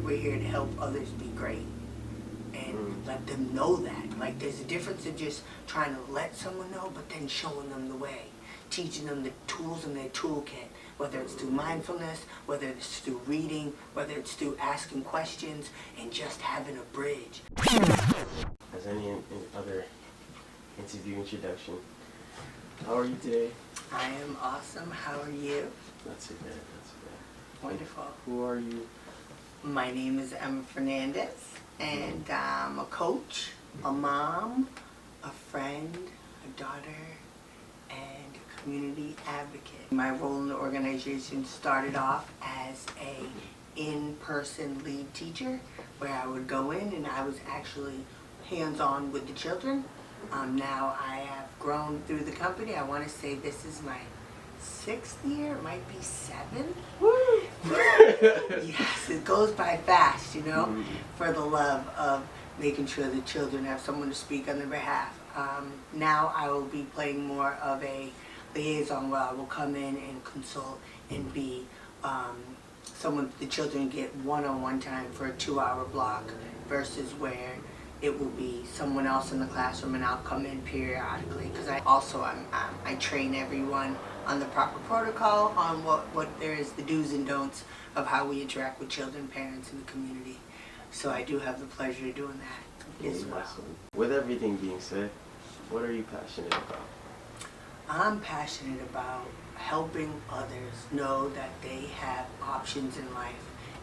we're here to help others be great and let them know that. Like, there's a difference in just trying to let someone know, but then showing them the way, teaching them the tools in their toolkit, whether it's through mindfulness, whether it's through reading, whether it's through asking questions, and just having a bridge. As any other interview introduction, how are you today? I am awesome. How are you? Not too bad, not too bad. Wonderful. Who are you? My name is Fernandez, and I'm a coach, a mom, a friend, a daughter, and a community advocate. My role in the organization started off as a in-person lead teacher, where I would go in and I was actually hands-on with the children. Now I have grown through the company. I want to say this is my 6th year, it might be 7th. Woo! Yes, it goes by fast, you know, for the love of making sure the children have someone to speak on their behalf. Now I will be playing more of a liaison where I will come in and consult and be someone the children get one-on-one time for a 2-hour block versus where it will be someone else in the classroom and I'll come in periodically, because I train everyone on the proper protocol, on what there is, the do's and don'ts of how we interact with children, parents, and the community. So I do have the pleasure of doing that as well. With everything being said, what are you passionate about? I'm passionate about helping others know that they have options in life.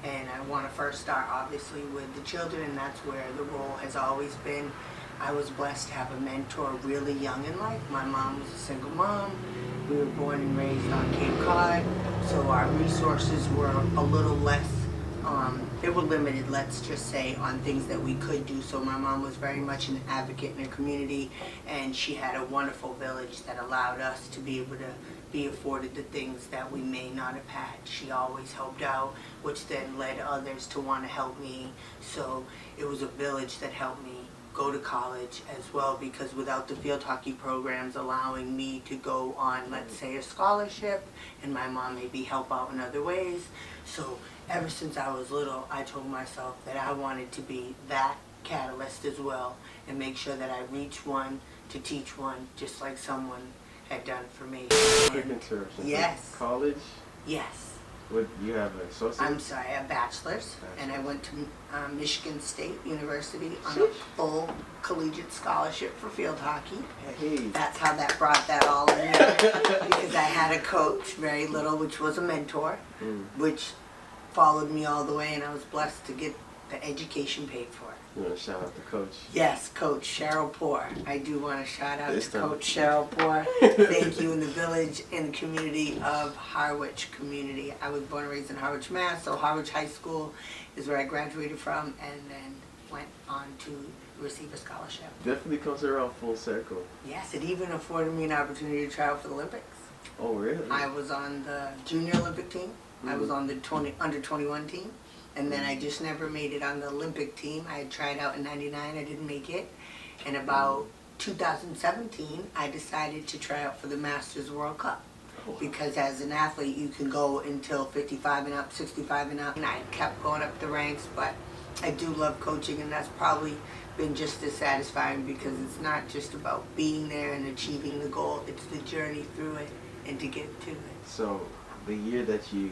And I want to first start obviously with the children, and that's where the role has always been. I was blessed to have a mentor really young in life. My mom was a single mom. We were born and raised on Cape Cod, so our resources were a little less, they were limited, let's just say, on things that we could do. So my mom was very much an advocate in her community, and she had a wonderful village that allowed us to be able to be afforded the things that we may not have had. She always helped out, which then led others to want to help me. So it was a village that helped me go to college as well, because without the field hockey programs allowing me to go on, let's say, a scholarship, and my mom maybe help out in other ways. So ever since I was little, I told myself that I wanted to be that catalyst as well, and make sure that I reach one to teach one, just like someone had done for me. Quick interruption. Yes. College? Yes. What, you have an associate? I'm sorry, a bachelor's, and I went to Michigan State University on a full collegiate scholarship for field hockey. Hey. That's how that brought that all in there, because I had a coach, very little, which was a mentor, which followed me all the way, and I was blessed to get the education paid for. You want to shout out the coach? Yes, Coach Cheryl Poor. I do want to shout out This to time. Coach Cheryl Poor. Thank you in the village and the community of Harwich community. I was born and raised in Harwich, Mass. So Harwich High School is where I graduated from, and then went on to receive a scholarship. Definitely comes around full circle. Yes, it even afforded me an opportunity to try out for the Olympics. Oh, really? I was on the junior Olympic team. I was on the under 21 team. And then I just never made it on the Olympic team. I had tried out in '99, I didn't make it. And about 2017, I decided to try out for the Masters World Cup. Because as an athlete, you can go until 55 and up, 65 and up. And I kept going up the ranks, but I do love coaching, and that's probably been just as satisfying, because it's not just about being there and achieving the goal, it's the journey through it and to get to it. So, the year that you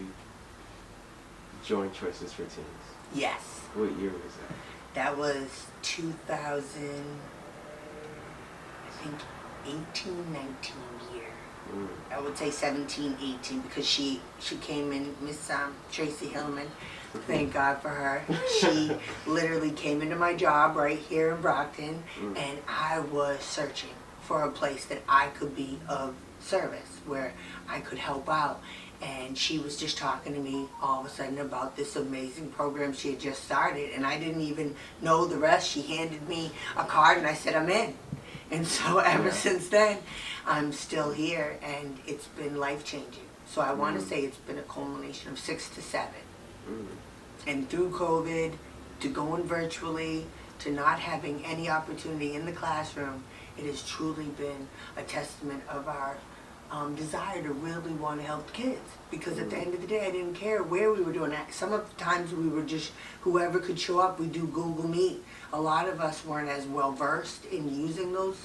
joined Choices for Teens. Yes. What year was that? That was 2000, I think 18, 19 year. I would say 17, 18, because she came in, Miss Tracy Hillman, thank God for her. She literally came into my job right here in Brockton, and I was searching for a place that I could be of service, where I could help out. And she was just talking to me all of a sudden about this amazing program she had just started, and I didn't even know the rest. She handed me a card and I said, I'm in. And so ever since then, I'm still here, and it's been life-changing. So I want to say it's been a culmination of 6 to 7. And through COVID, to going virtually, to not having any opportunity in the classroom, it has truly been a testament of our desire to really want to help the kids, because at the end of the day I didn't care where we were doing that. Some of the times we were just, whoever could show up, we do Google Meet. A lot of us weren't as well versed in using those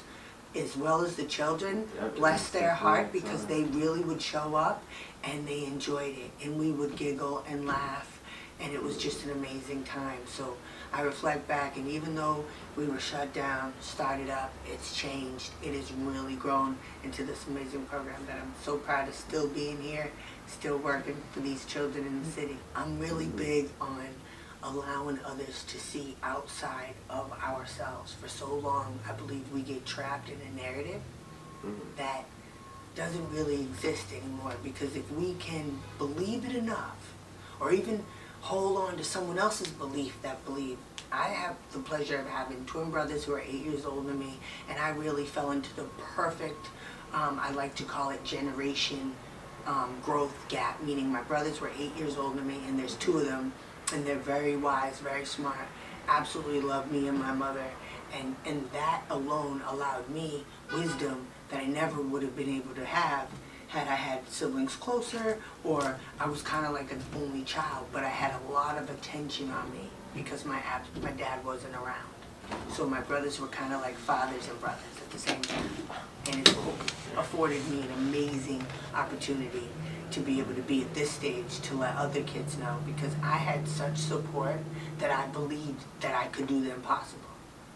as well as the children. Bless their heart, because they really would show up and they enjoyed it, and we would giggle and laugh, and it was just an amazing time. So I reflect back, and even though we were shut down, started up, it's changed. It has really grown into this amazing program that I'm so proud of still being here, still working for these children in the city. I'm really big on allowing others to see outside of ourselves. For so long, I believe we get trapped in a narrative that doesn't really exist anymore, because if we can believe it enough, or even hold on to someone else's belief that believe. I have the pleasure of having twin brothers who are 8 years older than me, and I really fell into the perfect, I like to call it generation growth gap, meaning my brothers were 8 years older than me, and there's two of them, and they're very wise, very smart, absolutely love me and my mother, and that alone allowed me wisdom that I never would have been able to have had I had siblings closer, or I was kind of like an only child, but I had a lot of attention on me because my dad wasn't around. So my brothers were kind of like fathers and brothers at the same time. And it afforded me an amazing opportunity to be able to be at this stage to let other kids know, because I had such support that I believed that I could do the impossible.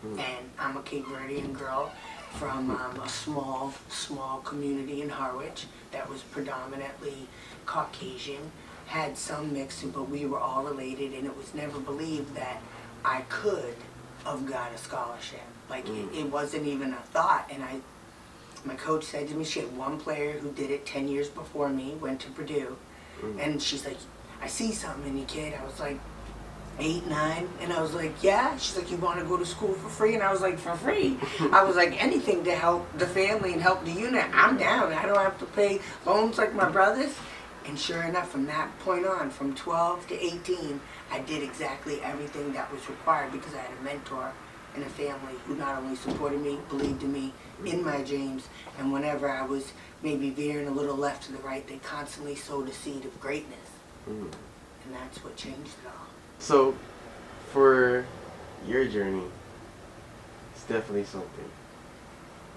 And I'm a Cape Verdean girl from a small community in Harwich that was predominantly Caucasian, had some mixed, but we were all related, and it was never believed that I could have got a scholarship. Like, it wasn't even a thought. And my coach said to me, she had one player who did it 10 years before me, went to Purdue, and she's like, I see something in you, kid. I was like, 8, 9, and I was like, yeah. She's like, you want to go to school for free? And I was like, for free? I was like, anything to help the family and help the unit, I'm down. I don't have to pay loans like my brothers. And sure enough, from that point on, from 12 to 18, I did exactly everything that was required, because I had a mentor and a family who not only supported me, believed in me, in my dreams, and whenever I was maybe veering a little left to the right, they constantly sowed a seed of greatness. And that's what changed it all. So, for your journey, it's definitely something.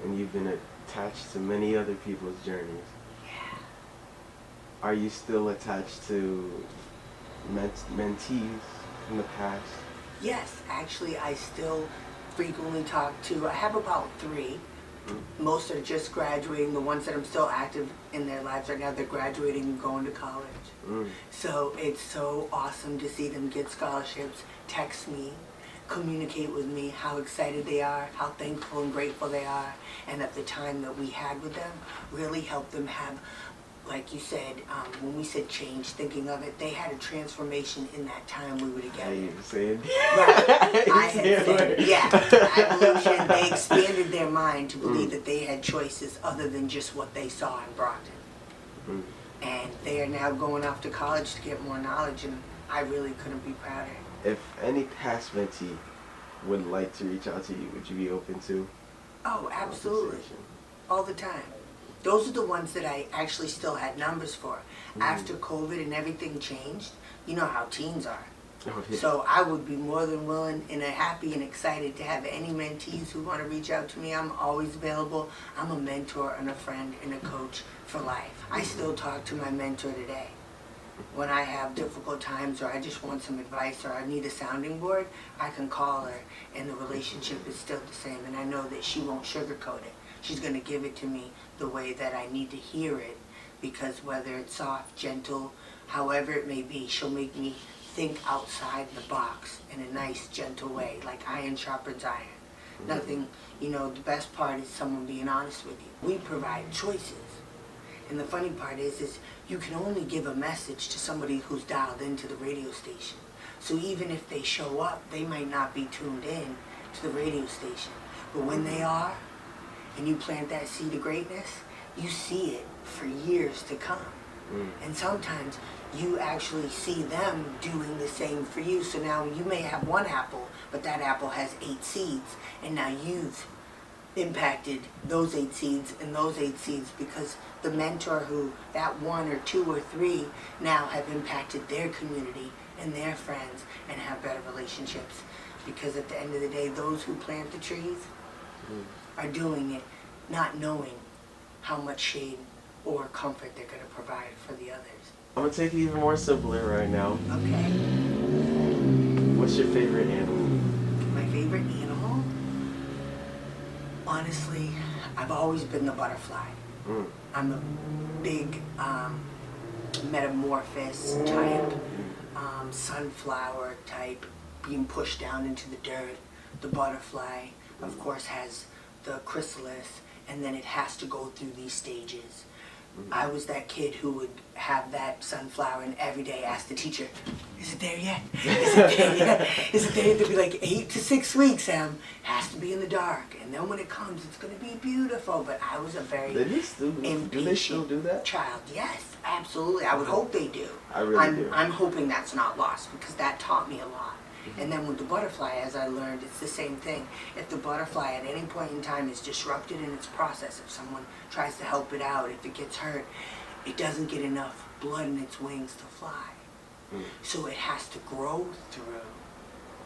And you've been attached to many other people's journeys. Yeah. Are you still attached to mentees from the past? Yes, actually, I still frequently talk to, I have about 3. Most are just graduating. The ones that I'm still active in their lives right now, they're graduating and going to college. So it's so awesome to see them get scholarships, text me, communicate with me how excited they are, how thankful and grateful they are, and at the time that we had with them, really help them have, like you said, when we said change, thinking of it, they had a transformation in that time we were together. You said. Right. I had said, yeah, evolution. They expanded their mind to believe that they had choices other than just what they saw in Brockton. And they are now going off to college to get more knowledge, and I really couldn't be prouder. If any past mentee would like to reach out to you, would you be open to? Oh, absolutely. All the time. Those are the ones that I actually still had numbers for. After COVID and everything changed, you know how teens are. Oh, yeah. So I would be more than willing and happy and excited to have any mentees who want to reach out to me. I'm always available. I'm a mentor and a friend and a coach for life. I still talk to my mentor today. When I have difficult times, or I just want some advice, or I need a sounding board, I can call her, and the relationship is still the same, and I know that she won't sugarcoat it. She's going to give it to me the way that I need to hear it, because whether it's soft, gentle, however it may be, she'll make me think outside the box in a nice, gentle way, like iron sharpens iron. Nothing, you know, the best part is someone being honest with you. We provide choices. And the funny part is you can only give a message to somebody who's dialed into the radio station. So even if they show up, they might not be tuned in to the radio station. But when they are, and you plant that seed of greatness, you see it for years to come. And sometimes you actually see them doing the same for you. So now you may have one apple, but that apple has 8 seeds, and now you've impacted those 8 seeds and those 8 seeds, because the mentor who, that 1 or 2 or 3 now have impacted their community and their friends and have better relationships. Because at the end of the day, those who plant the trees are doing it not knowing how much shade or comfort they're going to provide for the others. I'm gonna take it even more simpler right now. Okay. What's your favorite animal? My favorite animal? Honestly, I've always been the butterfly. I'm a big metamorphosis type, sunflower type, being pushed down into the dirt. The butterfly, of course, has the chrysalis, and then it has to go through these stages. I was that kid who would have that sunflower and every day ask the teacher, is it there yet? Is it there yet? Is it there yet? They'd be like, 8 to 6 weeks, has to be in the dark. And then when it comes, it's going to be beautiful. But I was a very Do they still do that? child. Yes, absolutely. I would hope they do. I really do. I'm hoping that's not lost, because that taught me a lot. And then with the butterfly, as I learned, it's the same thing. If the butterfly at any point in time is disrupted in its process, if someone tries to help it out, if it gets hurt, it doesn't get enough blood in its wings to fly. So it has to grow through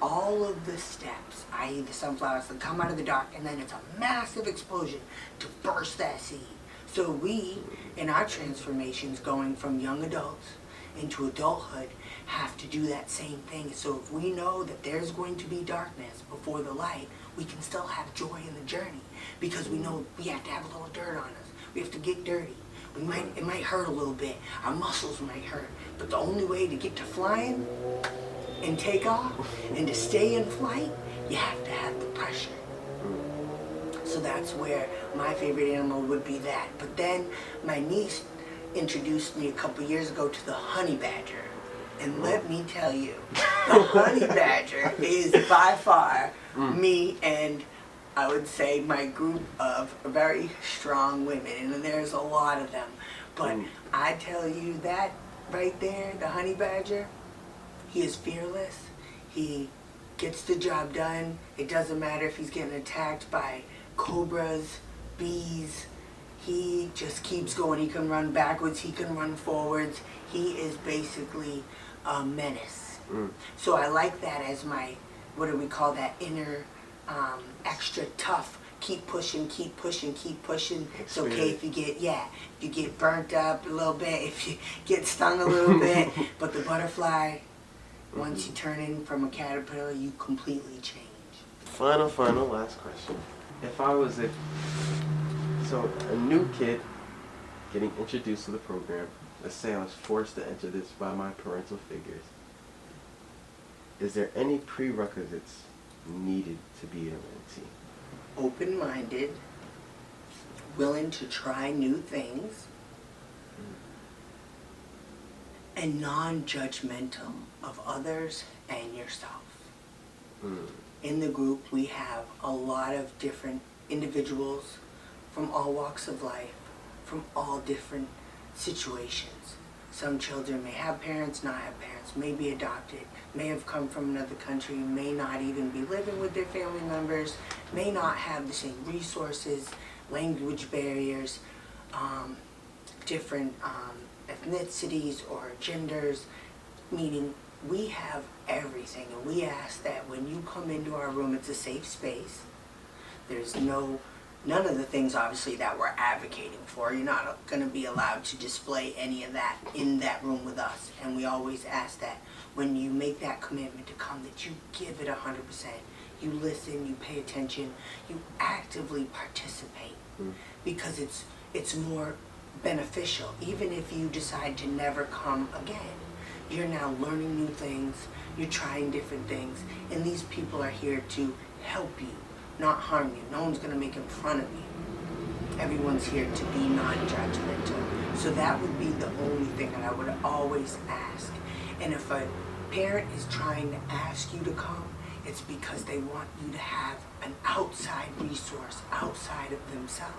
all of the steps, i.e. the sunflowers that come out of the dark, and then it's a massive explosion to burst that seed. So we, in our transformations, going from young adults into adulthood, have to do that same thing. So if we know that there's going to be darkness before the light, we can still have joy in the journey, because we know we have to have a little dirt on us. We have to get dirty. It might hurt a little bit. Our muscles might hurt. But the only way to get to flying and take off and to stay in flight, you have to have the pressure. So that's where my favorite animal would be that. But then my niece introduced me a couple years ago to the honey badger. And let me tell you, the honey badger is by far me and I would say my group of very strong women, and there's a lot of them. But I tell you that right there, the honey badger, he is fearless. He gets the job done. It doesn't matter if he's getting attacked by cobras, bees. He just keeps going. He can run backwards. He can run forwards. He is basically a menace. So I like that as my, what do we call that, inner extra tough. Keep pushing, keep pushing, keep pushing. It's okay if you get burnt up a little bit, if you get stung a little bit. But the butterfly, once you turn in from a caterpillar, you completely change. Final, last question. If I was a new kid getting introduced to the program, let's say I was forced to enter this by my parental figures, is there any prerequisites needed to be a mentee? Open-minded, willing to try new things, and non-judgmental of others and yourself. In the group, we have a lot of different individuals from all walks of life, from all different situations. Some children may have parents, not have parents, may be adopted, may have come from another country, may not even be living with their family members, may not have the same resources, language barriers, different ethnicities or genders, meaning we have everything. And we ask that when you come into our room, it's a safe space. There's none of the things, obviously, that we're advocating for. You're not going to be allowed to display any of that in that room with us. And we always ask that when you make that commitment to come, that you give it 100%. You listen, you pay attention, you actively participate. Because it's more beneficial. Even if you decide to never come again, you're now learning new things, you're trying different things, and these people are here to help you, not harm you. No one's going to make fun of you. Everyone's here to be non-judgmental. So that would be the only thing that I would always ask. And if a parent is trying to ask you to come, it's because they want you to have an outside resource outside of themselves.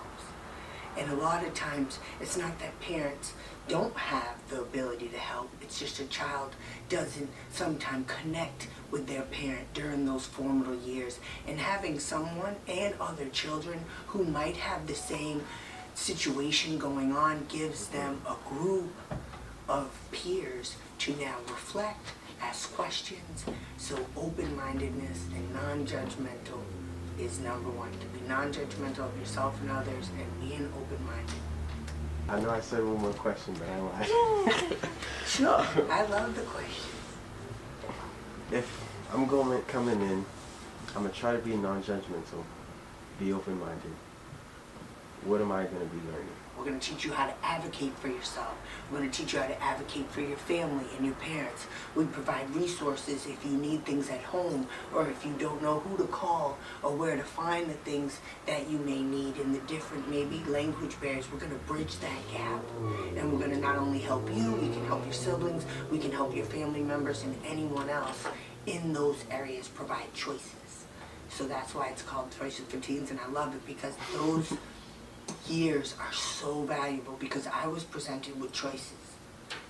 And a lot of times, it's not that parents don't have the ability to help. It's just a child doesn't sometimes connect with their parent during those formative years. And having someone and other children who might have the same situation going on gives them a group of peers to now reflect, ask questions. So open-mindedness and non-judgmental is number one. To be non-judgmental of yourself and others and being open-minded. I know I said one more question, but I lied. Sure, I love the questions. If I'm coming in, I'm gonna try to be non-judgmental, be open-minded. What am I gonna be learning? We're going to teach you how to advocate for yourself. We're going to teach you how to advocate for your family and your parents. We provide resources if you need things at home, or if you don't know who to call or where to find the things that you may need in the different maybe language barriers. We're going to bridge that gap, and we're going to not only help you, we can help your siblings, we can help your family members and anyone else in those areas provide choices. So that's why it's called Choices for Teens, and I love it because those years are so valuable, because I was presented with choices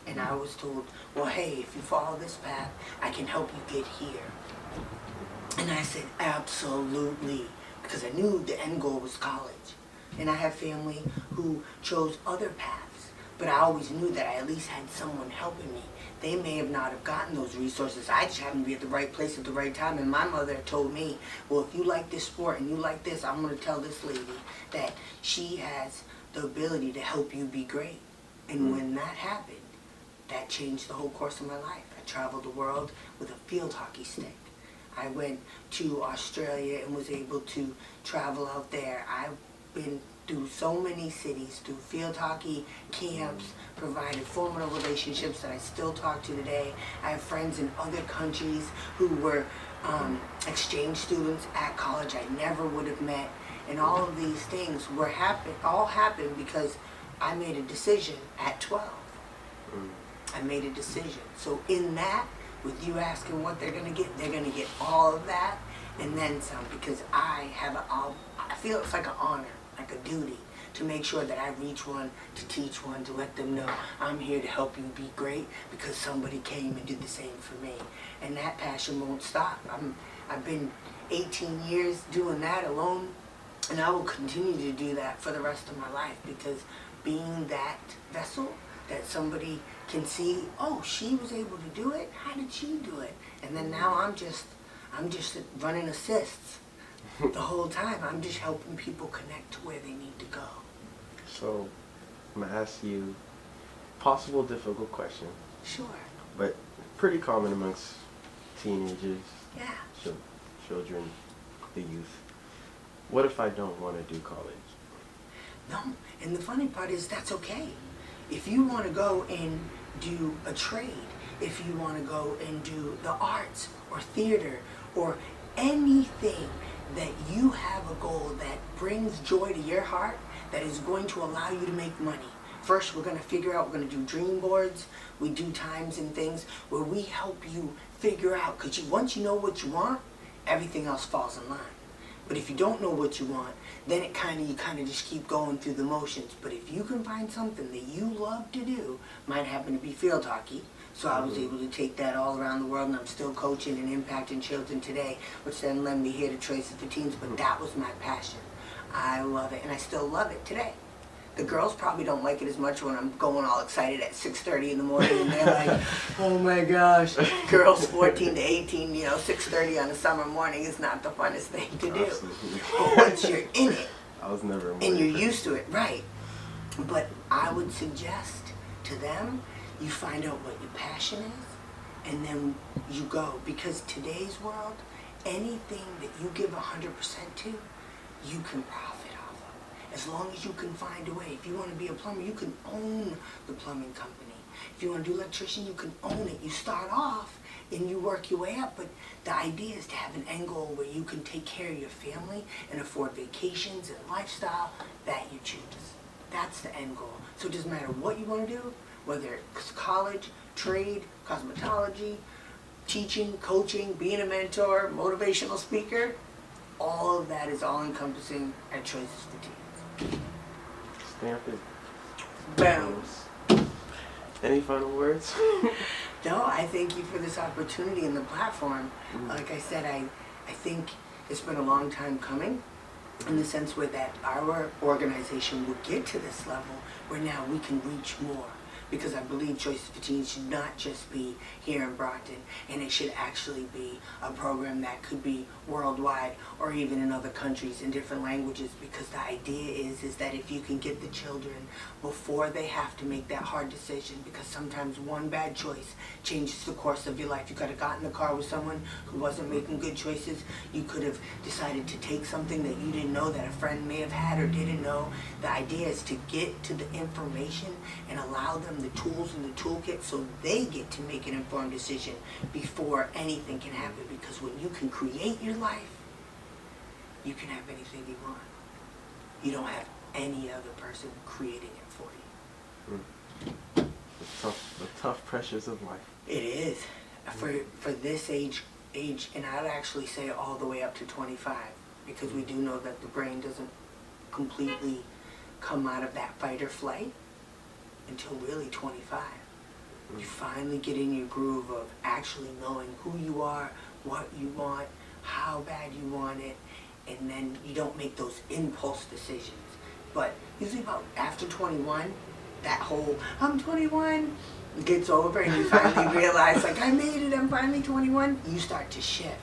and I was told, well, hey, if you follow this path, I can help you get here. And I said, absolutely, because I knew the end goal was college. And I have family who chose other paths, but I always knew that I at least had someone helping me. They may have not have gotten those resources. I just happened to be at the right place at the right time. And my mother told me, well, if you like this sport and you like this, I'm going to tell this lady that she has the ability to help you be great. And when that happened, that changed the whole course of my life. I traveled the world with a field hockey stick. I went to Australia and was able to travel out there. I've been through so many cities, through field hockey camps, provided formative relationships that I still talk to today. I have friends in other countries who were exchange students at college I never would have met. And all of these things all happened because I made a decision at 12. I made a decision. So in that, with you asking what they're going to get all of that and then some, because I feel it's like an honor, like a duty, to make sure that I reach one, to teach one, to let them know I'm here to help you be great because somebody came and did the same for me. And that passion won't stop. I've been 18 years doing that alone, and I will continue to do that for the rest of my life, because being that vessel that somebody can see, oh, she was able to do it, how did she do it? And then now I'm just running assists. The whole time, I'm just helping people connect to where they need to go. So, I'm going to ask you a possible difficult question. Sure. But pretty common amongst teenagers, Yeah. children, the youth. What if I don't want to do college? No, and the funny part is that's okay. If you want to go and do a trade, if you want to go and do the arts or theater or anything that you have a goal that brings joy to your heart, that is going to allow you to make money. First, we're going to figure out, we're going to do dream boards. We do times and things where we help you figure out, because once you know what you want, everything else falls in line. But if you don't know what you want, then you kind of just keep going through the motions. But if you can find something that you love to do, might happen to be field hockey. So I was able to take that all around the world, and I'm still coaching and impacting children today, which then led me here to Choices for Teens. But that was my passion. I love it, and I still love it today. The girls probably don't like it as much when I'm going all excited at 6:30 in the morning, and they're like, oh my gosh. Girls 14 to 18, 6:30 on a summer morning is not the funnest thing to do. Absolutely. But once you're in it, I was never a and morning you're person. used to it, right? But I would suggest to them, you find out what your passion is, and then you go. Because today's world, anything that you give 100% to, you can profit off of. As long as you can find a way. If you want to be a plumber, you can own the plumbing company. If you want to do electrician, you can own it. You start off and you work your way up, but the idea is to have an end goal where you can take care of your family and afford vacations and lifestyle that you choose. That's the end goal. So it doesn't matter what you want to do, whether it's college, trade, cosmetology, teaching, coaching, being a mentor, motivational speaker, all of that is all-encompassing at Choices for Teens. Stamp it. Boom. Any final words? No, I thank you for this opportunity and the platform. Mm. Like I said, I think it's been a long time coming in the sense where that our organization will get to this level where now we can reach more. Because I believe Choices for Teens should not just be here in Brockton, and it should actually be a program that could be worldwide or even in other countries in different languages. Because the idea is that if you can get the children before they have to make that hard decision, because sometimes one bad choice changes the course of your life. You could have gotten in the car with someone who wasn't making good choices. You could have decided to take something that you didn't know that a friend may have had or didn't know. The idea is to get to the information and allow them the tools in the toolkit so they get to make an informed decision before anything can happen. Because when you can create your life, you can have anything you want. You don't have any other person creating it for you. The tough pressures of life. It is. For this age, and I'd actually say all the way up to 25, because we do know that the brain doesn't completely come out of that fight or flight until really 25. You finally get in your groove of actually knowing who you are, what you want, how bad you want it, and then you don't make those impulse decisions. But usually about after 21, that whole I'm 21 gets over and you finally realize, like, I made it, I'm finally 21. You start to shift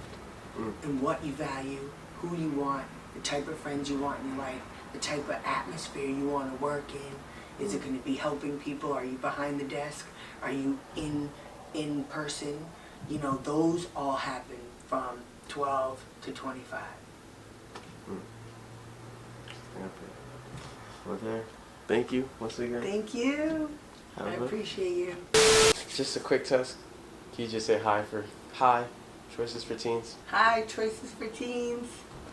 in what you value, who you want, the type of friends you want in your life, the type of atmosphere you want to work in. Is it going to be helping people? Are you behind the desk? Are you in person? You know, those all happen from 12 to 25. Well, there. Thank you once again. Thank you. I appreciate you. Just a quick test. Can you just say hi, Choices for Teens? Hi, Choices for Teens.